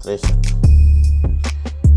63।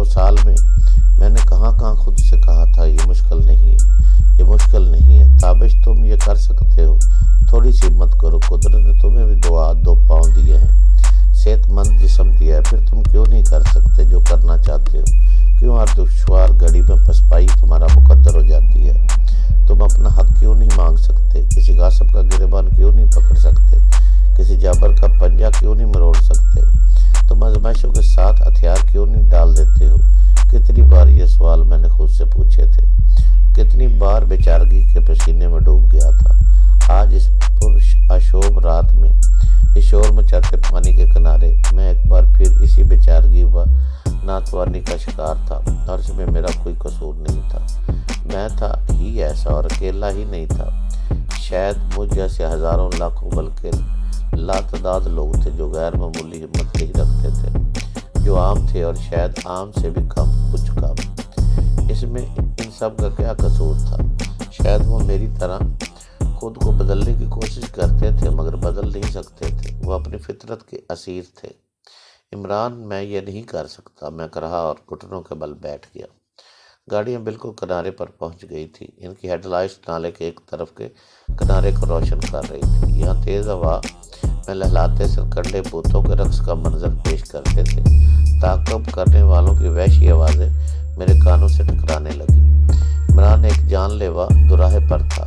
9 سال میں میں نے کہاں کہاں خود سے کہا تھا یہ مشکل نہیں ہے، یہ مشکل نہیں ہے، تابش تم یہ کر سکتے ہو، تھوڑی سی ہمت کرو، قدرت نے تمہیں بھی 2 ہاتھ 2 پاؤں دیے ہیں، صحت مند جسم دیا ہے، پھر تم کیوں نہیں کر سکتے جو کرنا چاہتے ہو؟ کیوں ہر دشوار گھڑی میں پسپائی تمہارا مقدر ہو جاتی ہے؟ تم اپنا حق کیوں نہیں مانگ سکتے؟ کسی غاصب کا گریبان کیوں نہیں پکڑ سکتے؟ کسی جابر کا پنجہ کیوں نہیں مروڑ سکتے؟ تم آزمائشوں کے ساتھ ہتھیار کیوں نہیں ڈال دیتے ہو؟ کتنی بار یہ سوال میں نے خود سے پوچھے تھے، کتنی بار بیچارگی کے پسینے میں ڈوب گیا تھا۔ آج اس پرآشوب رات میں اس شور مچاتے پانی کے کنارے میں ایک بار پھر اسی بیچارگی و ناتوانی کا شکار تھا، اور اس میں میرا کوئی قصور نہیں تھا۔ میں تھا ہی ایسا، اور اکیلا ہی نہیں تھا، شاید مجھ جیسے ہزاروں لاکھوں بلکہ لاتعداد لوگ تھے جو غیر معمولی ہمت نہیں رکھتے تھے، جو عام تھے اور شاید عام سے بھی کم، کچھ کم۔ اس میں ان سب کا کیا قصور تھا؟ شاید وہ میری طرح خود کو بدلنے کی کوشش کرتے تھے مگر بدل نہیں سکتے تھے، وہ اپنی فطرت کے اسیر تھے۔ عمران میں یہ نہیں کر سکتا، میں کہا اور گھٹنوں کے بل بیٹھ گیا۔ گاڑیاں بالکل کنارے پر پہنچ گئی تھی، ان کی ہیڈ لائٹس نالے کے ایک طرف کے کنارے کو روشن کر رہی تھی۔ یہاں تیز ہوا میں لہلاتے سرکنڈے بوتوں کے رقص کا منظر پیش کرتے تھے۔ تعاقب کرنے والوں کی وحشی آوازیں میرے کانوں سے ٹکرانے لگی۔ عمران ایک جان لیوا دوراہے پر تھا،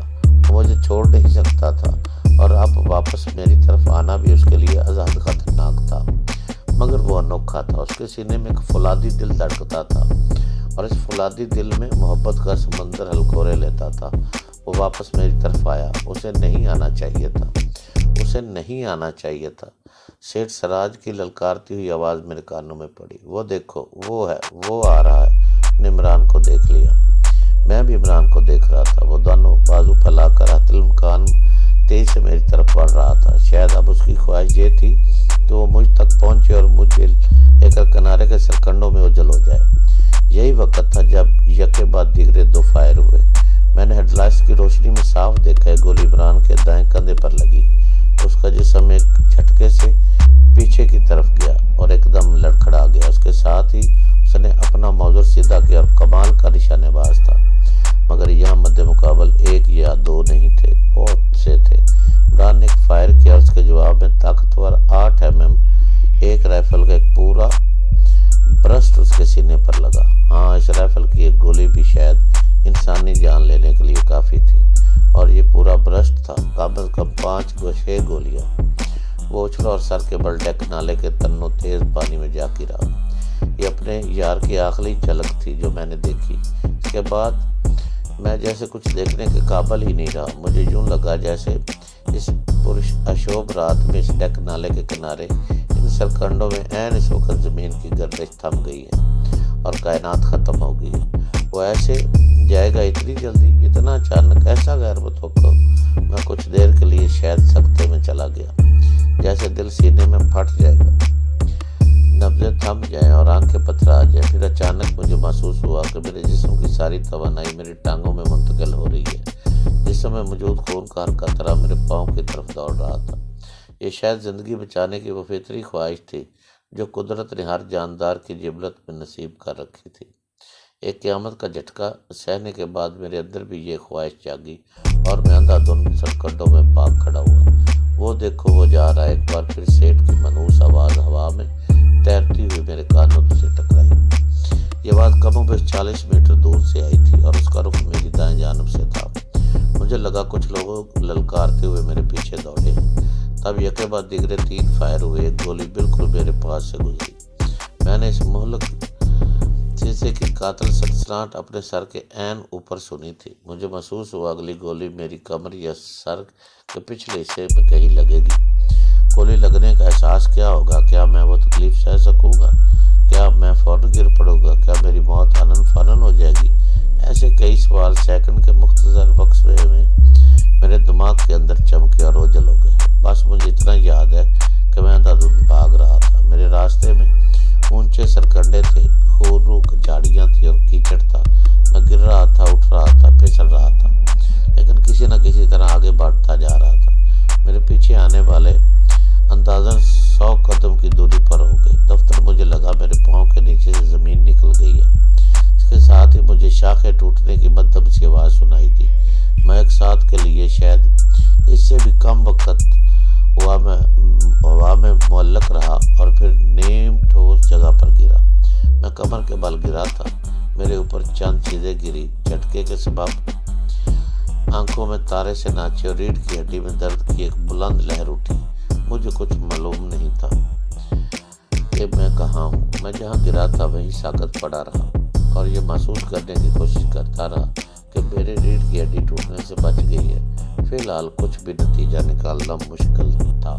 وہ مجھے چھوڑ نہیں سکتا تھا، اور اب واپس میری طرف آنا بھی اس کے لیے ازحد خطرناک تھا، مگر وہ انوکھا تھا۔ اس کے سینے میں ایک فولادی دل دھڑکتا تھا، اور اس فولادی دل میں محبت کا سمندر ہلکورے لیتا تھا۔ وہ واپس میری طرف آیا۔ اسے نہیں آنا چاہیے تھا، اسے نہیں آنا چاہیے تھا۔ سیٹھ سراج کی للکارتی ہوئی آواز میرے کانوں میں پڑی۔ وہ دیکھو، وہ ہے، وہ آ رہا ہے۔ نے عمران کو دیکھ لیا۔ میں بھی عمران کو دیکھ رہا تھا۔ وہ دونوں بازو پھیلا کر حتی الامکان تیزی سے میری طرف بڑھ رہا تھا۔ شاید اب اس کی خواہش یہ تھی کہ وہ مجھ تک پہنچے اور مجھے لے کر کنارے کے سرکنڈوں میں اجل ہو جائے۔ یہی وقت تھا جب یکے بعد دیگرے 2 فائر ہوئے۔ میں نے ہیڈ لائٹس کی روشنی میں صاف دیکھا ہے گولی عمران کے دائیں کندھے پر لگی۔ اس کا جسم ایک جھٹکے سے پیچھے کی طرف گیا اور ایک دم لڑکھڑا گیا۔ اس کے ساتھ ہی اس نے اپنا موزر سیدھا کیا اور کمال کا نشانے باز تھا، مگر یہاں مد مقابل 1 یا 2 نہیں تھے، بہت سے تھے۔ عمران نے ایک فائر کیا اور اس کے جواب میں طاقتور 8 mm ایک رائفل کا ایک پورا برسٹ اس کے سینے پر لگا۔ ہاں، اس رائفل کی ایک گولی بھی شاید انسانی جان لینے کے لیے کافی تھی، اور یہ پورا برسٹ تھا، کم از کم 5-6 گولیاں۔ وہ اچھلا اور سر کے بل ڈیک نالے کے تنوں تیز پانی میں جا گرا۔ یہ اپنے یار کی آخری جھلک تھی جو میں نے دیکھی۔ اس کے بعد میں جیسے کچھ دیکھنے کے قابل ہی نہیں رہا۔ مجھے یوں لگا جیسے اس پرآشوب رات میں اس ڈیک نالے کے کنارے ان سرکنڈوں میں عین اس وقت زمین کی گردش تھم گئی ہے اور کائنات ختم ہو گئی ہے۔ وہ ایسے جائے گا اتنی جلدی، اتنا اچانک، ایسا غیر متوقع۔ میں کچھ دیر کے لیے شاید سکتے میں چلا گیا، جیسے دل سینے میں پھٹ جائے گا، نبضیں تھم جائیں اور آنکھیں پتھرا جائیں۔ پھر اچانک مجھے محسوس ہوا کہ میرے جسم کی ساری توانائی میری ٹانگوں میں منتقل ہو رہی ہے۔ جسم میں موجود خون کا ہر قطرہ میرے پاؤں کی طرف دوڑ رہا تھا۔ یہ شاید زندگی بچانے کی وہ فطری خواہش تھی جو قدرت نے ہر جاندار کی جبلت میں نصیب کر رکھی تھی۔ ایک قیامت کا جھٹکا سہنے کے بعد میرے اندر بھی یہ خواہش جاگی اور میں اندھا دھند سرکنڈوں میں بھاگ کھڑا ہوا۔ وہ دیکھو، وہ جا رہا ہے۔ ایک بار پھر سیٹھ کی منحوس آواز ہوا میں تیرتی ہوئی میرے کانوں سے ٹکرائی۔ یہ آواز کم و بیش 40 میٹر دور سے آئی تھی اور اس کا رخ میری دائیں جانب سے تھا۔ مجھے لگا کچھ لوگ للکارتے ہوئے میرے پیچھے دوڑے۔ تب یکے بعد دیگرے 3 فائر ہوئے۔ ایک گولی بالکل میرے پاس سے گزری۔ میں نے اس مہلک شیشے کی قاتل سنسناہٹ اپنے سر کے عین اوپر سنی تھی۔ مجھے محسوس ہوا اگلی گولی میری کمر یا سر کے پچھلے حصے میں کہیں لگے گی۔ گولی لگنے کا احساس کیا ہوگا؟ کیا میں وہ تکلیف سہ سکوں گا؟ کیا میں فوراً گر پڑوں گا؟ کیا میری موت آنن فانن ہو جائے گی؟ ایسے کئی سوال سیکنڈ کے مختصر وقفے میں میرے دماغ کے اندر چمکے اور اوجھل ہو گئے۔ بس مجھے اتنا یاد ہے کہ میں اندھا دھند بھاگ رہا تھا۔ میرے راستے میں اونچے سرکنڈے تھے، خورو جھاڑیاں تھی اور کیچڑ تھا۔ میں گر رہا تھا، اٹھ رہا تھا، پھسل رہا تھا، لیکن کسی نہ کسی طرح آگے بڑھتا جا رہا تھا۔ میرے پیچھے آنے والے اندازاً 100 قدم کی دوری پر ہو گئے۔ دفتر مجھے لگا میرے پاؤں کے نیچے سے زمین نکل گئی یہ شاید اس سے بھی کم وقت ہوا میں معلق رہا اور پھر نیم ٹھوس جگہ پر گرا۔ میں کمر کے بل گرا تھا، میرے اوپر چند چیزیں گری، جھٹکے کے سبب آنکھوں میں تارے سے ناچے اور ریڑھ کی ہڈی میں درد کی ایک بلند لہر اٹھی۔ مجھے کچھ معلوم نہیں تھا کہ میں کہاں ہوں۔ میں جہاں گرا تھا وہیں ساکت پڑا رہا اور یہ محسوس کرنے کی کوشش کرتا رہا کہ میری ریڑھ کی ہڈی ٹوٹنے سے بچ گئی ہے۔ فی الحال کچھ بھی نتیجہ نکالنا مشکل تھا۔